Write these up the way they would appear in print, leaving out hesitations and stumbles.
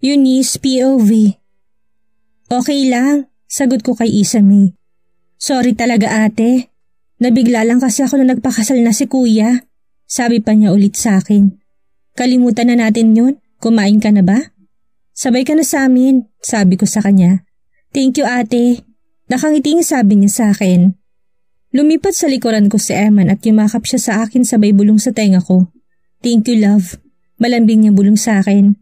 Eunice POV. Okay lang, sagot ko kay Isame. Sorry talaga ate. Nabigla lang kasi ako nung nagpakasal na si kuya. Sabi pa niya ulit sa akin. Kalimutan na natin yun, kumain ka na ba? Sabay ka na sa amin, sabi ko sa kanya. Thank you ate. Nakangiting sabi niya sa akin. Lumipat sa likuran ko si Eman at yumakap siya sa akin sabay bulong sa tenga ko. Thank you love. Malambing niya bulong sa akin.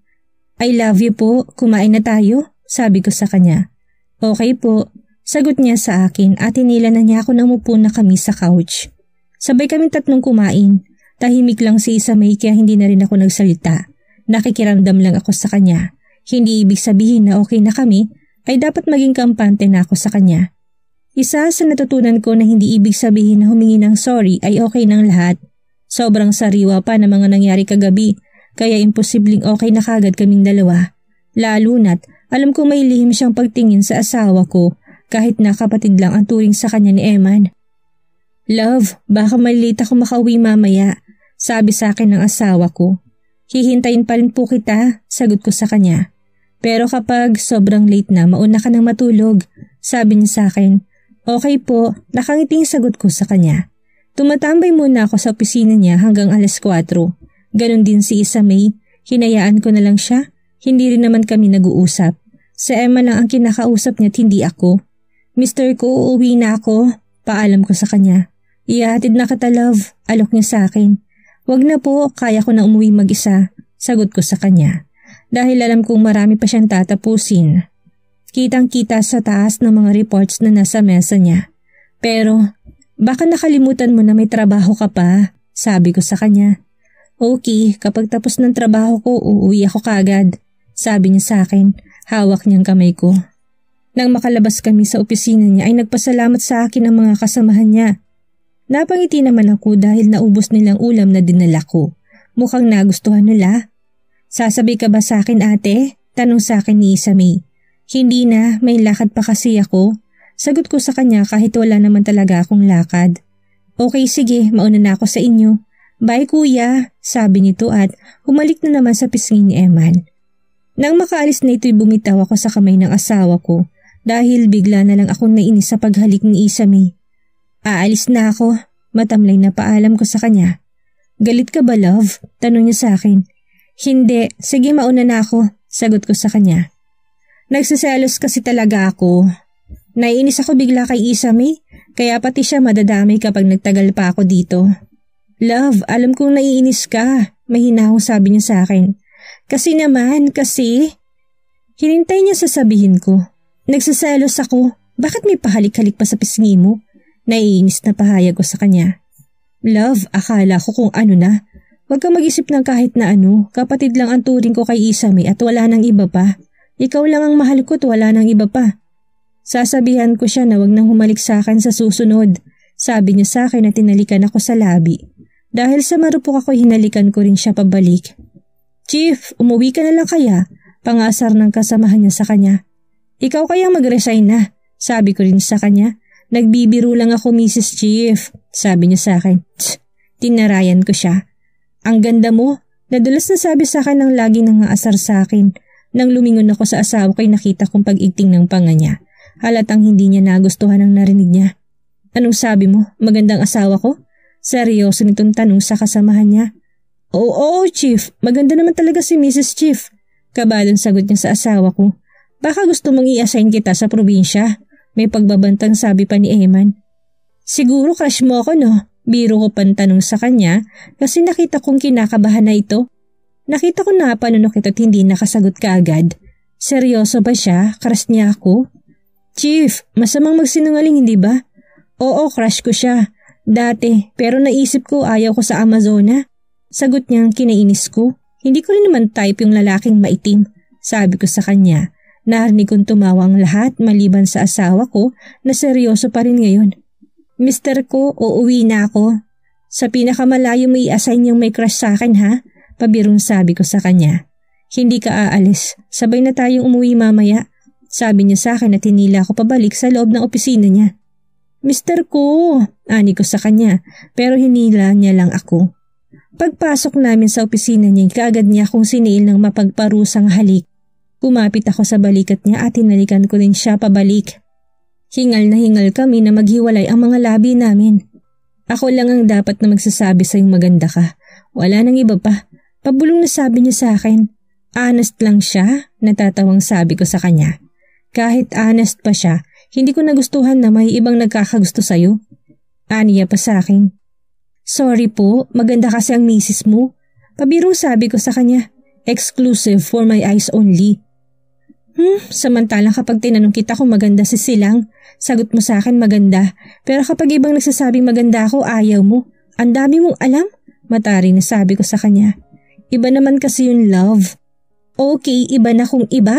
I love you po, kumain na tayo, sabi ko sa kanya. Okay po, sagot niya sa akin at hinila na niya ako nang umupo na kami sa couch. Sabay kaming tatlong kumain. Tahimik lang si Isame kaya hindi na rin ako nagsalita. Nakikiramdam lang ako sa kanya. Hindi ibig sabihin na okay na kami ay dapat maging kampante na ako sa kanya. Isa sa natutunan ko na hindi ibig sabihin na humingi ng sorry ay okay ng lahat. Sobrang sariwa pa na mga nangyari kagabi kaya imposibleng okay na kagad kaming dalawa. Lalo na't alam ko may lihim siyang pagtingin sa asawa ko kahit na kapatid lang ang turing sa kanya ni Eman. Love, baka malilate ako makauwi mamaya, sabi sa akin ng asawa ko. Hihintayin pa rin po kita, sagot ko sa kanya. Pero kapag sobrang late na mauna ka nang matulog, sabi niya sa akin. Okay po, nakangiting sagot ko sa kanya. Tumatambay muna ako sa opisina niya hanggang alas 4. Ganon din si Isame, hinayaan ko na lang siya, hindi rin naman kami nag-uusap. Si Emma lang ang kinakausap niya at hindi ako. Mister ko, uuwi na ako, paalam ko sa kanya. Ihahatid na kita love, alok niya sa akin. Wag na po, kaya ko na umuwi mag-isa, sagot ko sa kanya. Dahil alam kong marami pa siyang tatapusin. Kitang-kita sa taas ng mga reports na nasa mesa niya. Pero, baka nakalimutan mo na may trabaho ka pa, sabi ko sa kanya. Okay, kapag tapos ng trabaho ko, uuwi ako kaagad, sabi niya sa akin, hawak niyang kamay ko. Nang makalabas kami sa opisina niya ay nagpasalamat sa akin ang mga kasamahan niya. Napangiti naman ako dahil naubos nilang ulam na dinala ko. Mukhang nagustuhan nila. Sasabi ka ba sa akin ate? Tanong sa akin ni Isame. Hindi na, may lakad pa kasi ako. Sagot ko sa kanya kahit wala naman talaga akong lakad. Okay sige, mauna na ako sa inyo. Bye kuya, sabi nito at humalik na naman sa pisngi ni Eman. Nang makaalis na ito'y bumitaw ako sa kamay ng asawa ko dahil bigla na lang akong nainis sa paghalik ni Isame. Aalis na ako, matamlay na paalam ko sa kanya. Galit ka ba love? Tanong niya sa akin. Hindi, sige mauna na ako, sagot ko sa kanya. Nagsiselos kasi talaga ako. Naiinis ako bigla kay Isame kaya pati siya madadamay kapag nagtagal pa ako dito. Love, alam kong naiinis ka, mahinahong sabi niya sa akin. Kasi naman, kasi... Hinintay niya sasabihin ko. Nagsiselos ako, bakit may pahalik-halik pa sa pisngi mo? Naiinis na pahayag ko sa kanya. Love, akala ko kung ano na. Huwag kang mag-isip ng kahit na ano, kapatid lang ang turing ko kay Isame at wala nang iba pa. Ikaw lang ang mahal ko at wala nang iba pa. Sasabihan ko siya na huwag nang humalik sa akin sa susunod. Sabi niya sa akin na tinalikan ako sa labi. Dahil sa marupok ako hinalikan ko rin siya pabalik. Chief, umuwi ka na lang kaya? Pangasar ng kasamahan niya sa kanya. Ikaw kaya mag-resign na? Sabi ko rin sa kanya. Nagbibiro lang ako Mrs. Chief. Sabi niya sa akin. Tinarayan ko siya. Ang ganda mo. Nadulas na sabi sa akin ng laging nangaasar sa akin. Nang lumingon ako sa asawa ko'y nakita kong pag-igting ng panga niya. Halatang hindi niya nagustuhan ang narinig niya. Anong sabi mo? Magandang asawa ko? Seryoso nitong tanong sa kasamahan niya. Oo, Chief. Maganda naman talaga si Mrs. Chief. Kabalong sagot niya sa asawa ko. Baka gusto mong i-assign kita sa probinsya. May pagbabantang sabi pa ni Eman. Siguro crush mo ako no? Biro ko pantanong sa kanya kasi nakita kong kinakabahan na ito. Nakita ko na panunok ito at hindi nakasagot kaagad. Seryoso ba siya? Crush niya ako? Chief, masamang magsinungaling hindi ba? Oo, crush ko siya. Dati, pero naisip ko ayaw ko sa Amazona. Sagot niyang kinainis ko. Hindi ko rin naman type yung lalaking maitim. Sabi ko sa kanya. Narinig kong tumawa ang lahat maliban sa asawa ko na seryoso pa rin ngayon. Mister ko, uuwi na ako. Sa pinakamalayo mo i-assign yung may crush sa akin ha? Pabirong sabi ko sa kanya. Hindi ka aalis. Sabay na tayong umuwi mamaya. Sabi niya sa akin at hinila ako pabalik sa loob ng opisina niya. Mister ko, ani ko sa kanya pero hinila niya lang ako. Pagpasok namin sa opisina niya, kaagad niya akong siniil ng mapagparusang halik. Pumapit ako sa balikat niya at hinalikan ko rin siya pabalik. Hingal na hingal kami na maghiwalay ang mga labi namin. Ako lang ang dapat na magsasabi sa'yong maganda ka. Wala nang iba pa. Pabulong na sabi niya sa akin. Honest lang siya, natatawang sabi ko sa kanya. Kahit honest pa siya, hindi ko nagustuhan na may ibang nagkakagusto sa'yo. Aniya pa sa akin. Sorry po, maganda kasi ang misis mo. Pabirong sabi ko sa kanya. Exclusive for my eyes only. Samantalang kapag tinanong kita kung maganda si Silang, sagot mo sa akin maganda. Pero kapag ibang nagsasabing maganda ako, ayaw mo. Ang dami mong alam. Matari na sabi ko sa kanya. Iba naman kasi yung love. Okay, iba na kung iba.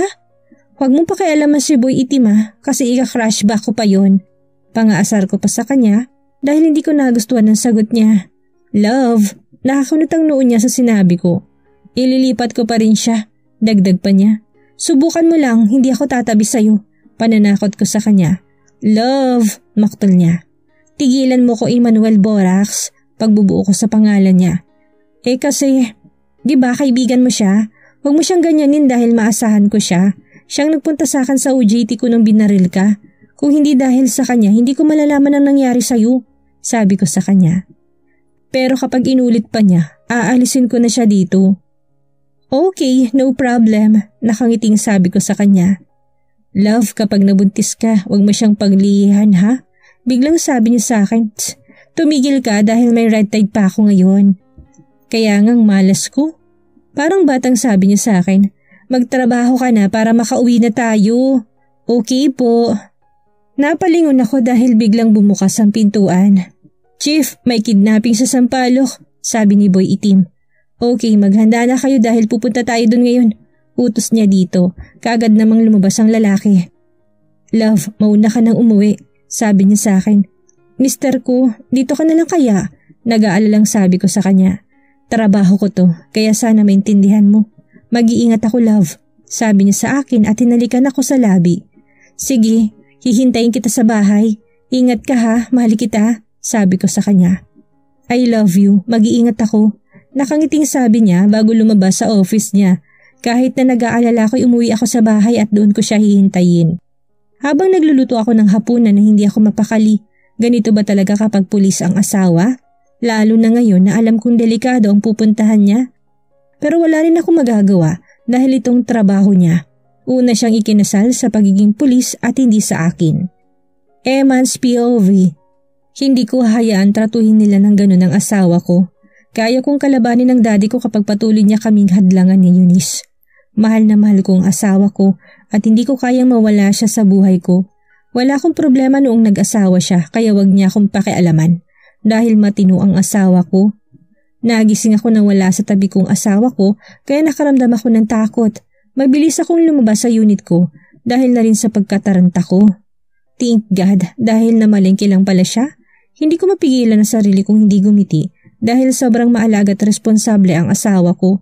Huwag mong pakialaman si Boy Itim kasi ika-crushback ko pa yon. Pangaasar ko pa sa kanya dahil hindi ko nagustuhan ng sagot niya. Love, nakakunot ang noo niya sa sinabi ko. Ililipat ko pa rin siya. Dagdag pa niya. Subukan mo lang, hindi ako tatabi sa'yo. Pananakot ko sa kanya. Love, maktol niya. Tigilan mo ko Emmanuel Borax, pagbubuo ko sa pangalan niya. Kasi, di ba kaibigan mo siya? Huwag mo siyang ganyanin dahil maasahan ko siya. Siyang nagpunta sa akin sa OJT ko nung binaril ka. Kung hindi dahil sa kanya, hindi ko malalaman ang nangyari sa'yo. Sabi ko sa kanya. Pero kapag inulit pa niya, aalisin ko na siya dito. Okay, no problem. Nakangiting sabi ko sa kanya. Love, kapag nabuntis ka, huwag mo siyang paglihan ha? Biglang sabi niya sa akin, tumigil ka dahil may red tide pa ako ngayon. Kaya ngang malas ko. Parang batang sabi niya sa akin, magtrabaho ka na para makauwi na tayo. Okay po. Napalingon ako dahil biglang bumukas ang pintuan. Chief, may kidnapping sa Sampaloc, sabi ni Boy Itim. Okay, maghanda na kayo dahil pupunta tayo dun ngayon. Utos niya dito, kaagad namang lumabas ang lalaki. Love, mauna ka nang umuwi, sabi niya sa akin. Mister ko, dito ka na lang kaya? Nag-aalalang sabi ko sa kanya. Trabaho ko to, kaya sana maintindihan mo. Mag-iingat ako, love, sabi niya sa akin at hinalikan ako sa labi. Sige, hihintayin kita sa bahay. Ingat ka ha, mahal kita, sabi ko sa kanya. I love you, mag-iingat ako. Nakangiting sabi niya bago lumabas sa office niya. Kahit na nag-aalala ko umuwi ako sa bahay at doon ko siya hihintayin. Habang nagluluto ako ng hapunan na hindi ako mapakali, ganito ba talaga kapag pulis ang asawa? Lalo na ngayon na alam kong delikado ang pupuntahan niya. Pero wala rin ako magagawa dahil itong trabaho niya. Una siyang ikinasal sa pagiging pulis at hindi sa akin. Eman's POV. Hindi ko hayaan tratuhin nila ng ganun ang asawa ko. Kaya kong kalabanin ng daddy ko kapag patuloy niya kaming hadlangan ni Eunice. Mahal na mahal ko ang asawa ko at hindi ko kayang mawala siya sa buhay ko. Wala akong problema noong nag-asawa siya kaya wag niya akong pakialaman dahil matino ang asawa ko. Nagising ako nang wala sa tabi kong asawa ko kaya nakaramdam ako ng takot. Mabilis akong lumabas sa unit ko dahil na rin sa pagkataranta ko. Thank God dahil namalengke lang pala siya. Hindi ko mapigilan ang sarili kong hindi gumiti. Dahil sobrang maalaga at responsable ang asawa ko.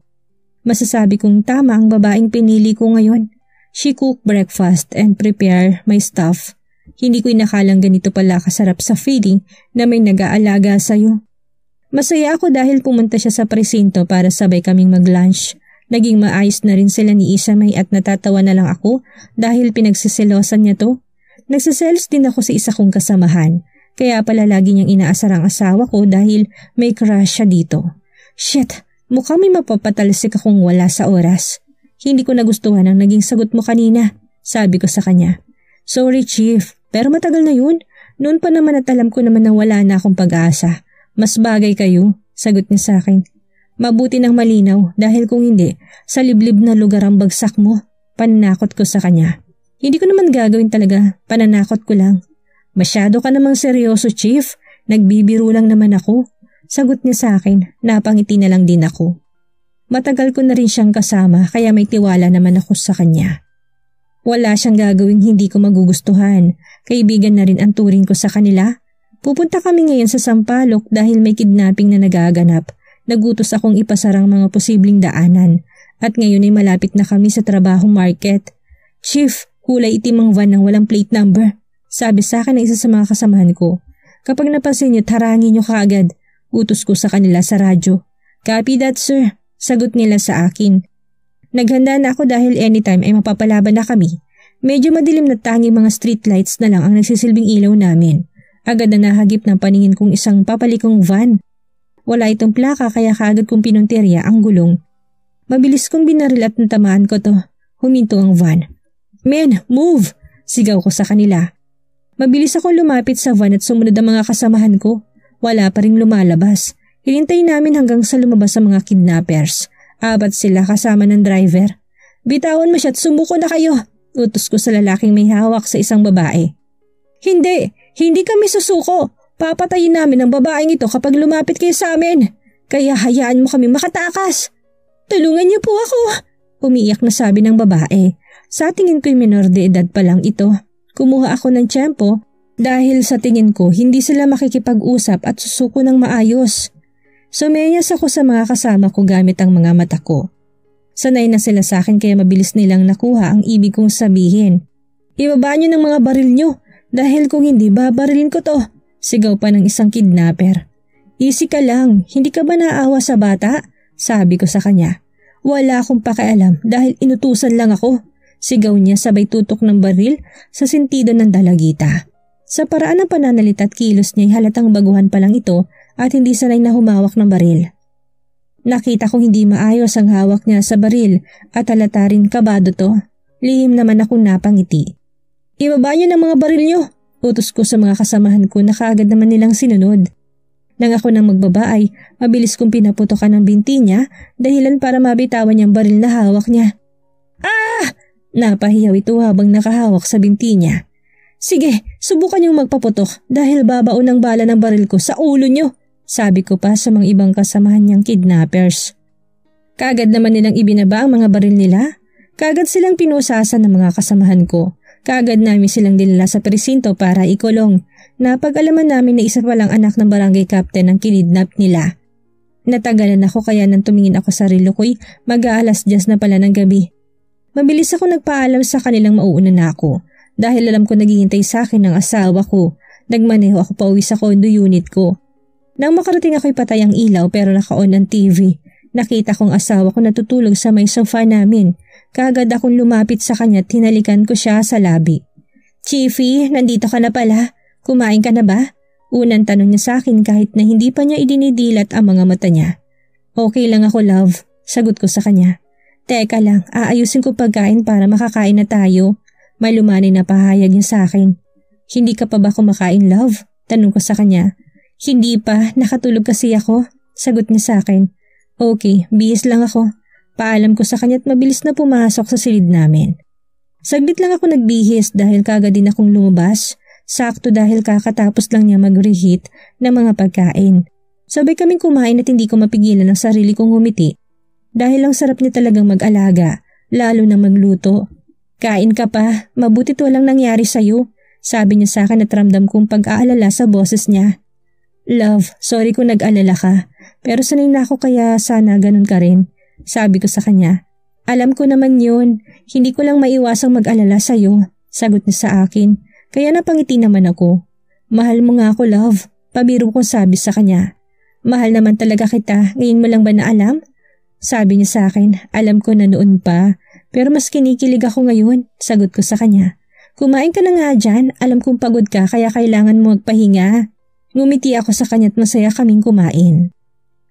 Masasabi kong tama ang babaeng pinili ko ngayon. She cook breakfast and prepare my stuff. Hindi ko inakalang ganito pala kasarap sa feeling na may nag-aalaga sa'yo. Masaya ako dahil pumunta siya sa presinto para sabay kaming mag-lunch. Naging maayos na rin sila ni Isamay at natatawa na lang ako dahil pinagsisilosan niya to. Nagsiselos din ako sa isa kong kasamahan. Kaya pala lagi niyang inaasar ang asawa ko dahil may crush siya dito. Shit, mukhang may mapapatalsik akong wala sa oras. Hindi ko nagustuhan ang naging sagot mo kanina, sabi ko sa kanya. Sorry chief, pero matagal na yun. Noon pa naman at alam ko naman na wala na akong pag-asa. Mas bagay kayo, sagot niya sa akin. Mabuti ng malinaw dahil kung hindi, sa liblib na lugar ang bagsak mo. Pananakot ko sa kanya. Hindi ko naman gagawin talaga, pananakot ko lang. Masyado ka namang seryoso, Chief. Nagbibiro lang naman ako. Sagot niya sa akin, napangiti na lang din ako. Matagal ko na rin siyang kasama kaya may tiwala naman ako sa kanya. Wala siyang gagawing hindi ko magugustuhan. Kaibigan na rin ang turing ko sa kanila. Pupunta kami ngayon sa Sampaloc dahil may kidnapping na nagaganap. Nagutos akong ipasarang mga posibleng daanan. At ngayon ay malapit na kami sa trabahong market. Chief, kulay itim ang van ng walang plate number. Sabi sa akin ng isa sa mga kasamahan ko. Kapag napansin niyo, harangin niyo kaagad. Utos ko sa kanila sa radyo. Copy that, sir. Sagot nila sa akin. Naghanda na ako dahil anytime ay mapapalaban na kami. Medyo madilim na tanging mga streetlights na lang ang nagsisilbing ilaw namin. Agad na nahagip ng paningin kong isang papalikong van. Wala itong plaka kaya kaagad kong pinuntirya ang gulong. Mabilis kong binaril at natamaan ko to. Huminto ang van. "Men, move!" Sigaw ko sa kanila. Mabilis akong lumapit sa van at sumunod ang mga kasamahan ko. Wala pa ring lumalabas. Hinintay namin hanggang sa lumabas ang mga kidnappers. 4 sila kasama ng driver. "Bitawan mo siya at sumuko na kayo!" Utos ko sa lalaking may hawak sa isang babae. Hindi kami susuko. Papatayin namin ang babaeng ito kapag lumapit kayo sa amin. Kaya hayaan mo kami makatakas. "Tulungan niyo po ako!" Umiiyak na sabi ng babae. Sa tingin ko'y menor de edad pa lang ito. Kumuha ako ng tiyempo dahil sa tingin ko hindi sila makikipag-usap at susuko ng maayos. Sumenyas ako sa mga kasama ko gamit ang mga mata ko. Sanay na sila sa akin kaya mabilis nilang nakuha ang ibig kong sabihin. "Ibaba niyo ng mga baril niyo dahil kung hindi babarilin ko to." Sigaw pa ng isang kidnapper. "Easy ka lang, hindi ka ba naawa sa bata?" Sabi ko sa kanya. "Wala akong pakialam dahil inutusan lang ako." Sigaw niya sabay tutok ng baril sa sentido ng dalagita. Sa paraan ng pananalita at kilos niya halatang baguhan pa lang ito at hindi sanay na humawak ng baril. Nakita kong hindi maayos ang hawak niya sa baril at halata rin kabado to. Lihim naman akong napangiti. "Ibaba niyo ng mga baril niyo!" Utos ko sa mga kasamahan ko na kaagad naman nilang sinunod. Nang ako nang magbaba ay mabilis kong pinaputokan ng binti niya dahilan para mabitawan niyang baril na hawak niya. "Ah!" Napahiyaw ito habang nakahawak sa binti niya. "Sige, subukan niyong magpaputok dahil babaon ang bala ng baril ko sa ulo niyo," sabi ko pa sa mga ibang kasamahan niyang kidnappers. Kaagad naman nilang ibinaba ang mga baril nila. Kaagad silang pinusasan ng mga kasamahan ko. Kaagad namin silang dinala sa presinto para ikulong. Napag-alaman namin na isa palang anak ng barangay captain ang kinidnap nila. Natagalan ako kaya nang tumingin ako sa relo ko'y mag-aalas-10 na pala ng gabi. Mabilis ako nagpaalam sa kanilang mauuna na ako dahil alam ko naghihintay sa akin ng asawa ko. Nagmaneho ako pauwi sa condo unit ko. Nang makarating ako'y patay ang ilaw pero naka-on ang TV. Nakita kong asawa ko natutulog sa may sofa namin. Kaagad akong lumapit sa kanya at hinalikan ko siya sa labi. "Chiefy, nandito ka na pala. Kumain ka na ba?" Unang tanong niya sa akin kahit na hindi pa niya idinidilat ang mga mata niya. "Okay lang ako, love," sagot ko sa kanya. "Teka lang, aayusin ko pagkain para makakain na tayo." Malumanay na pahayag niya sa akin. "Hindi ka pa ba kumakain, love?" Tanong ko sa kanya. "Hindi pa, nakatulog kasi ako," sagot niya sa akin. "Okay, bihis lang ako." Paalam ko sa kanya at mabilis na pumasok sa silid namin. Saglit lang ako nagbihis dahil kaagad din akong lumabas. Sakto dahil kakatapos lang niya mag-reheat ng mga pagkain. Sabay kaming kumain at hindi ko mapigilan ang sarili kong ngumiti. Dahil ang sarap niya talagang mag-alaga, lalo na magluto. "Kain ka pa, mabutit walang nangyari sa'yo," sabi niya sa akin at ramdam kong pag-aalala sa boses niya. "Love, sorry kung nag-alala ka, pero sanay na ako kaya sana ganun ka rin," sabi ko sa kanya. "Alam ko naman yun, hindi ko lang maiwasang mag-alala sa'yo," sagot niya sa akin, kaya napangiti naman ako. "Mahal mo nga ako, love," pabiro ko sabi sa kanya. "Mahal naman talaga kita, ngayon mo lang ba naalam?" Sabi niya sa akin. "Alam ko na noon pa, pero mas kinikilig ako ngayon," sagot ko sa kanya. "Kumain ka na nga dyan, alam kong pagod ka kaya kailangan mo magpahinga." Ngumiti ako sa kanya at masaya kaming kumain.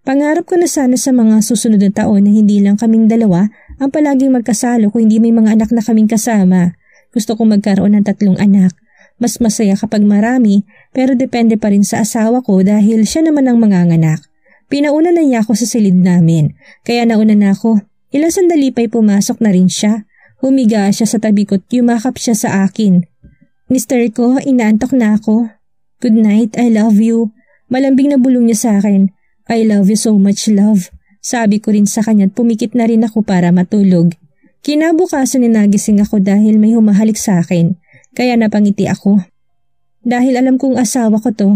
Pangarap ko na sana sa mga susunod na taon na hindi lang kaming dalawa ang palaging magkasalo kung hindi may mga anak na kaming kasama. Gusto kong magkaroon ng 3 anak. Mas masaya kapag marami pero depende pa rin sa asawa ko dahil siya naman ang manganganak. Pinauna na niya ako sa silid namin kaya nauna na ako. Ilang sandali pa'y pumasok na rin siya. Humiga siya sa tabi ko at yumakap siya sa akin. "Mister ko, inaantok na ako." "Good night, I love you." Malambing na bulong niya sa akin. "I love you so much, love." Sabi ko rin sa kanya at pumikit na rin ako para matulog. Kinabukasan nagising ako dahil may humahalik sa akin, kaya napangiti ako. Dahil alam kong asawa ko to.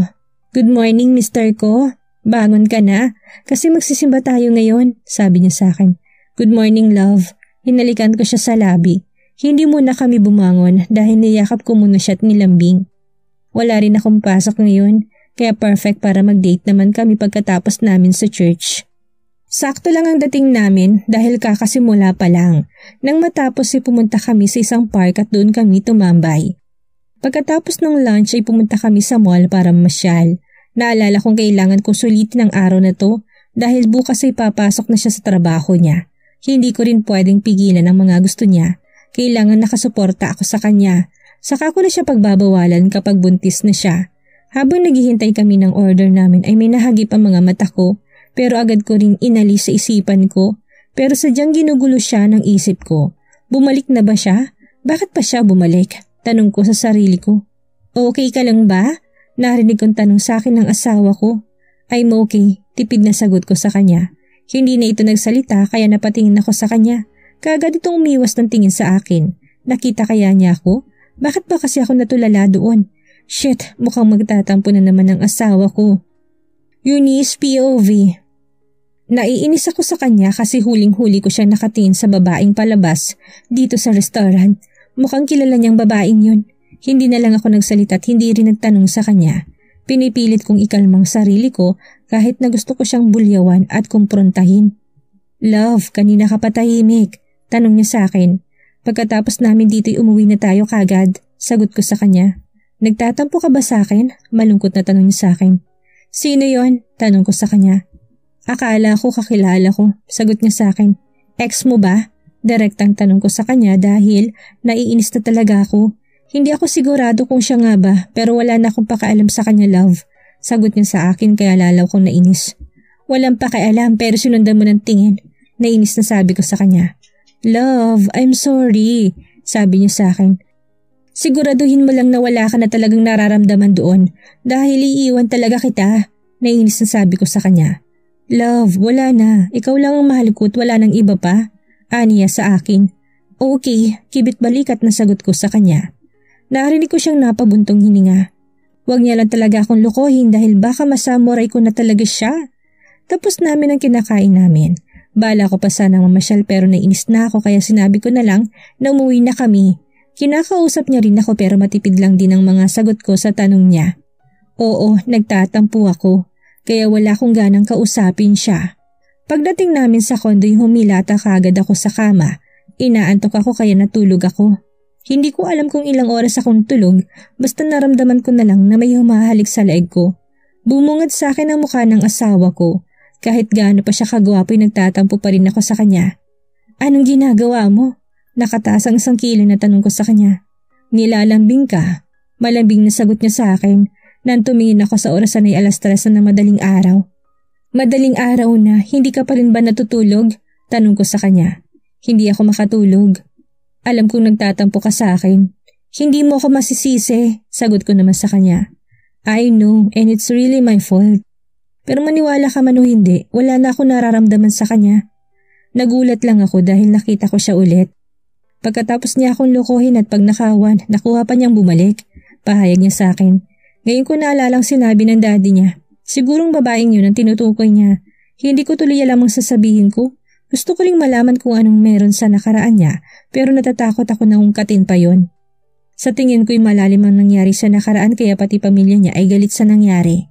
"Good morning, mister ko. Bangon ka na, kasi magsisimba tayo ngayon," sabi niya sa akin. "Good morning, love." Hinalikan ko siya sa labi. Hindi muna kami bumangon dahil niyakap ko muna siya at nilambing. Wala rin akong pasok ngayon, kaya perfect para mag-date naman kami pagkatapos namin sa church. Sakto lang ang dating namin dahil kakasimula pa lang. Nang matapos ay pumunta kami sa isang park at doon kami tumambay. Pagkatapos ng lunch ay pumunta kami sa mall para mamasyal. Naalala kong kailangan kong sulitin ang araw na to dahil bukas ay papasok na siya sa trabaho niya. Hindi ko rin pwedeng pigilan ang mga gusto niya. Kailangan nakasuporta ako sa kanya. Saka ko na siya pagbabawalan kapag buntis na siya. Habang naghihintay kami ng order namin ay may nahagip ang mga mata ko pero agad ko rin inalis sa isipan ko. Pero sadyang ginugulo siya ng isip ko. Bumalik na ba siya? Bakit pa siya bumalik? Tanong ko sa sarili ko. Okay ka lang ba? Narinig kong tanong sa akin ng asawa ko. I'm okay, tipid na sagot ko sa kanya. Hindi na ito nagsalita kaya napatingin ako sa kanya. Kaagad itong umiwas ng tingin sa akin. Nakita kaya niya ako? Bakit ba kasi ako natulala doon? Shit, mukhang magtatampo na naman ang asawa ko. Eunice POV. Naiinis ako sa kanya kasi huling-huli ko siyang nakatingin sa babaeng palabas dito sa restaurant. Mukhang kilala niyang babaeng yun. Hindi na lang ako nagsalita at hindi rin nagtanong sa kanya. Pinipilit kong ikalmang sarili ko kahit na gusto ko siyang bulyawan at kumprontahin. Love, kanina ka patahimik. Tanong niya sa akin. Pagkatapos namin dito'y umuwi na tayo kagad. Sagot ko sa kanya. Nagtatampo ka ba sa akin? Malungkot na tanong niya sa akin. Sino yon? Tanong ko sa kanya. Akala ko kakilala ko. Sagot niya sa akin. Ex mo ba? Direktang tanong ko sa kanya dahil naiinis na talaga ako. Hindi ako sigurado kung siya nga ba pero wala na akong pakaalam sa kanya, love. Sagot niya sa akin kaya lalaw kong nainis. Walang pakialam pero sinundan mo ng tingin. Nainis na sabi ko sa kanya. Love, I'm sorry. Sabi niya sa akin. Siguraduhin mo lang na wala ka na talagang nararamdaman doon dahil iiwan talaga kita. Nainis na sabi ko sa kanya. Love, wala na. Ikaw lang ang mahal ko at wala nang iba pa. Aniya sa akin. Okay, kibit balikat na sagot ko sa kanya. Narinig ko siyang napabuntong hininga. Huwag niya lang talaga akong lokohin dahil baka masamuray ko na talaga siya. Tapos namin ang kinakain namin. Bala ko pa sana mamasyal pero nainis na ako kaya sinabi ko na lang na umuwi na kami. Kinakausap niya rin ako pero matipid lang din ang mga sagot ko sa tanong niya. Oo, nagtatampo ako. Kaya wala akong ganang kausapin siya. Pagdating namin sa kondo'y humilata kaagad ako sa kama. Inaantok ako kaya natulog ako. Hindi ko alam kung ilang oras akong tulog basta naramdaman ko na lang na may humahalik sa leeg ko. Bumungad sa akin ang mukha ng asawa ko. Kahit gaano pa siya kagwapo'y nagtatampo pa rin ako sa kanya. Anong ginagawa mo? Nakataas ang isang kilo na tanong ko sa kanya. Nilalambing ka? Malambing na sagot niya sa akin. Nang tumingin ako sa orasan ay 3:00 na madaling araw. Madaling araw na, hindi ka pa rin ba natutulog? Tanong ko sa kanya. Hindi ako makatulog. Alam kong nagtatampo ka sa akin. Hindi mo ako masisisi, sagot ko naman sa kanya. I know and it's really my fault. Pero maniwala ka man o hindi, wala na ako nararamdaman sa kanya. Nagulat lang ako dahil nakita ko siya ulit. Pagkatapos niya akong lokohin at pagnakawan, nakuha pa niyang bumalik. Pahayag niya sa akin. Ngayon ko naalalang sinabi ng daddy niya. Sigurong babaeng yun ang tinutukoy niya. Hindi ko tuloy alam ang sasabihin ko. Gusto ko ring malaman kung anong meron sa nakaraan niya pero natatakot ako na ungkatin pa yon. Sa tingin ko'y malalim ang nangyari sa nakaraan kaya pati pamilya niya ay galit sa nangyari.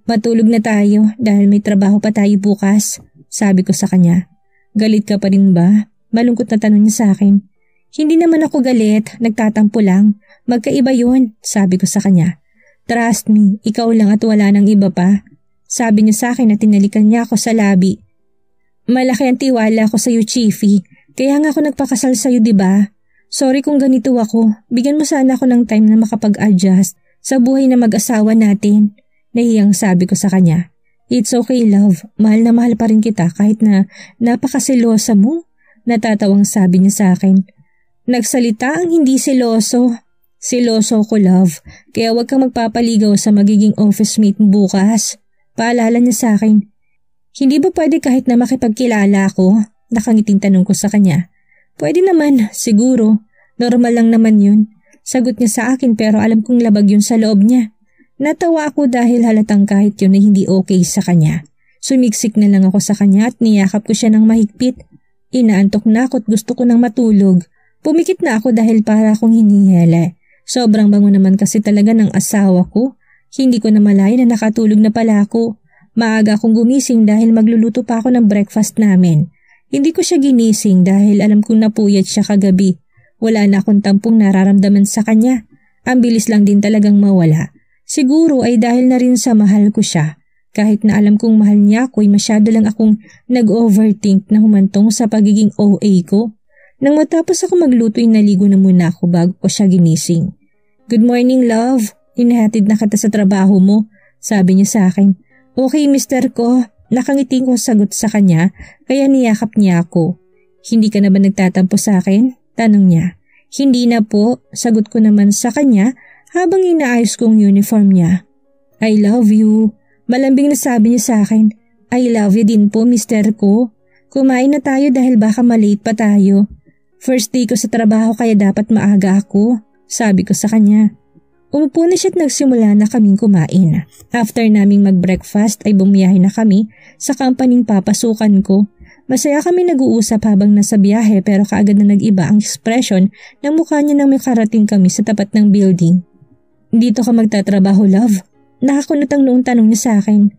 Matulog na tayo dahil may trabaho pa tayo bukas, sabi ko sa kanya. Galit ka pa rin ba? Malungkot na tanong niya sa akin. Hindi naman ako galit, nagtatampo lang. Magkaiba yun, sabi ko sa kanya. Trust me, ikaw lang at wala nang iba pa. Sabi niya sa akin at tinalikan niya ako sa labi. Malaki ang tiwala ko sa iyo, Chiefy. Kaya nga ako nagpakasal sa iyo, diba? Sorry kung ganito ako. Bigyan mo sana ako ng time na makapag-adjust sa buhay na mag-asawa natin. Nahiyang sabi ko sa kanya. It's okay, love. Mahal na mahal pa rin kita kahit na napakasilosa mo. Natatawang sabi niya sa akin. Nagsalita ang hindi siloso. Siloso ko, love. Kaya huwag kang magpapaligaw sa magiging office mate mo bukas. Paalala niya sa akin. Hindi ba pwede kahit na makipagkilala ako? Nakangiting tanong ko sa kanya. Pwede naman, siguro. Normal lang naman yun. Sagot niya sa akin pero alam kong labag yun sa loob niya. Natawa ako dahil halatang kahit yun na hindi okay sa kanya. Sumiksik na lang ako sa kanya at niyakap ko siya ng mahigpit. Inaantok na ako at gusto ko nang matulog. Pumikit na ako dahil para akong hinihele. Sobrang bango naman kasi talaga ng asawa ko. Hindi ko na malaya na nakatulog na pala ako. Maaga akong gumising dahil magluluto pa ako ng breakfast namin. Hindi ko siya ginising dahil alam kong napuyat siya kagabi. Wala na akong tampong nararamdaman sa kanya. Ang bilis lang din talagang mawala. Siguro ay dahil na rin sa mahal ko siya. Kahit na alam kong mahal niya ako ay masyado lang akong nag-overthink na humantong sa pagiging OA ko. Nang matapos ako magluto ay naligo na muna ako bago ko siya ginising. "Good morning, love. Hinahatid na kita sa trabaho mo," sabi niya sa akin. "Okay, mister ko." Nakangiting ko sagot sa kanya kaya niyakap niya ako. "Hindi ka na ba nagtatampo sa akin?" tanong niya. "Hindi na po," sagot ko naman sa kanya habang inaayos kong uniform niya. "I love you." Malambing na sabi niya sa akin. "I love you din po, mister ko. Kumain na tayo dahil baka malate pa tayo. First day ko sa trabaho kaya dapat maaga ako," sabi ko sa kanya. Umupo na siya at nagsimula na kaming kumain. After naming mag-breakfast ay bumiyahe na kami sa kampaning papasukan ko. Masaya kami nag-uusap habang nasa biyahe pero kaagad na nag-iba ang ekspresyon ng mukha niya nang may karating kami sa tapat ng building. "Dito ka magtatrabaho, love?" Nakakunot ang noong tanong niya sa akin.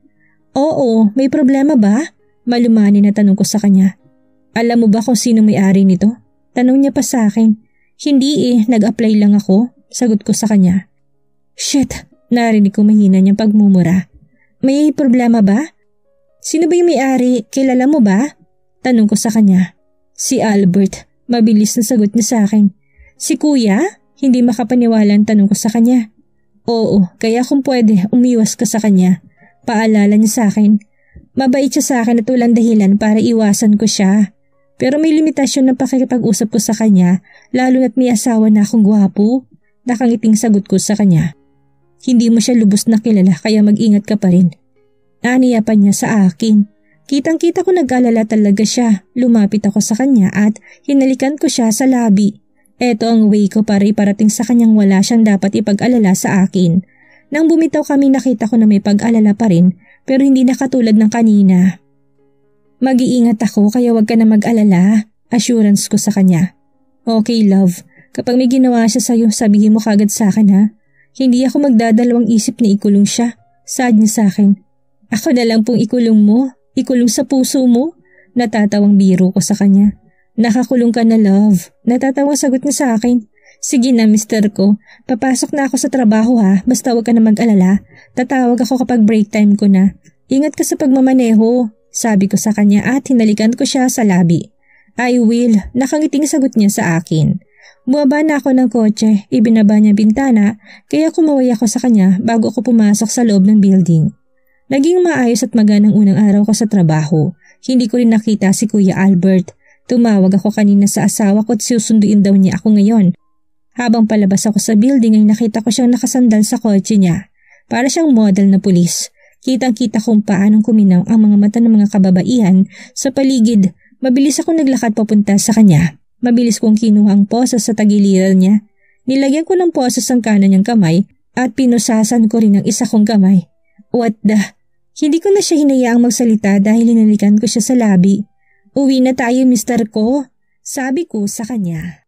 "Oo, may problema ba?" Malumani na tanong ko sa kanya. "Alam mo ba kung sino may-ari nito?" Tanong niya pa sa akin. "Hindi nag-apply lang ako," sagot ko sa kanya. "Shit," narinig ko mahina niyang pagmumura. "May problema ba? Sino ba yung may-ari? Kilala mo ba?" Tanong ko sa kanya. "Si Albert," mabilis na sagot niya sa akin. "Si kuya?" Hindi makapaniwala ang tanong ko sa kanya. "Oo, kaya kung pwede, umiwas ka sa kanya." Paalala niya sa akin. Mabait siya sa akin at walang dahilan para iwasan ko siya. Pero may limitasyon ng pakikipag-usap ko sa kanya, lalo na't may asawa na akong gwapo. Nakangiting sagot ko sa kanya. "Hindi mo siya lubos na kilala kaya mag-ingat ka pa rin." Aniya pa niya sa akin. Kitang-kita ko nag-alala talaga siya. Lumapit ako sa kanya at hinalikan ko siya sa labi. Eto ang way ko para iparating sa kanyang wala siyang dapat ipag-alala sa akin. Nang bumitaw kami nakita ko na may pag-alala pa rin pero hindi na katulad ng kanina. "Mag-iingat ako kaya wag ka na mag-alala," assurance ko sa kanya. "Okay, love. Kapag may ginawa siya sa'yo, sabihin mo kagad sa akin ha. Hindi ako magdadalawang isip na ikulong siya." Sad niya sa akin. "Ako na lang pong ikulong mo. Ikulong sa puso mo?" Natatawang biro ko sa kanya. "Nakakulong ka na, love." Natatawang sagot niya sa akin. "Sige na, mister ko. Papasok na ako sa trabaho ha. Basta huwag ka na mag-alala. Tatawag ako kapag break time ko na. Ingat ka sa pagmamaneho," sabi ko sa kanya at hinalikan ko siya sa labi. "I will." Nakangiting sagot niya sa akin. Bumaba na ako ng kotse, ibinaba niya bintana, kaya kumaway ako sa kanya bago ako pumasok sa loob ng building. Naging maayos at maganang unang araw ko sa trabaho. Hindi ko rin nakita si Kuya Albert. Tumawag ako kanina sa asawa ko at susunduin daw niya ako ngayon. Habang palabas ako sa building ay nakita ko siyang nakasandal sa kotse niya. Para siyang model na pulis. Kitang-kita kung paanong kuminaw ang mga mata ng mga kababaihan sa paligid. Mabilis ako naglakad papunta sa kanya. Mabilis kong kinuha ang posas sa tagiliran niya. Nilagyan ko ng posas ang kanan niyang kamay at pinusasan ko rin ang isa kong kamay. What the? Hindi ko na siya hinayaang magsalita dahil hinalikan ko siya sa labi. "Uwi na tayo, mister ko," sabi ko sa kanya.